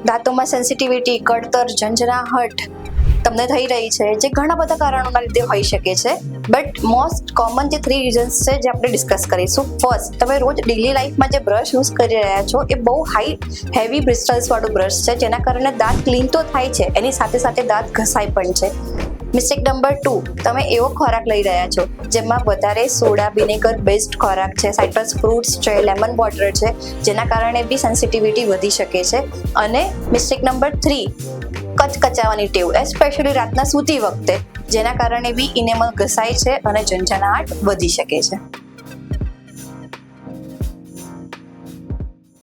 દાંતોમાં sensitivity, કળતર, ઝંઝનાહટ તમને થઈ રહી છે, જે ઘણા બધા કારણોના લીધે હોઈ શકે છે. બટ મોસ્ટ કોમન જે 3 રીઝન્સ છે જે આપણે ડિસ્કસ કરીશું. ફર્સ્ટ, તમે રોજ ડેલી લાઈફમાં જે બ્રશ યુઝ કરી રહ્યા છો એ બહુ હેવી બ્રિસ્ટલ્સ વાળું બ્રશ છે, જેના કારણે દાંત ક્લીન તો થાય છે, એની સાથે સાથે દાંત ઘસાય પણ છે. મિસ્ટેક નંબર 2, તમે એવો ખોરાક લઈ રહ્યા છો જેમાં વધારે સોડા વિનેગર બેસ્ડ ખોરાક છે, સાઇટ્રસ ફ્રૂટ્સ છે, લેમન વોટર છે, જેના કારણે બી સેન્સિટિવિટી વધી શકે છે. અને મિસ્ટેક નંબર 3, કચકચાવાની ટેવ, એસ્પેશિયલી રાતના સૂતી વખતે, જેના કારણે બી ઇનેમલ ઘસાય છે અને ઝંઝનાહટ વધી શકે છે.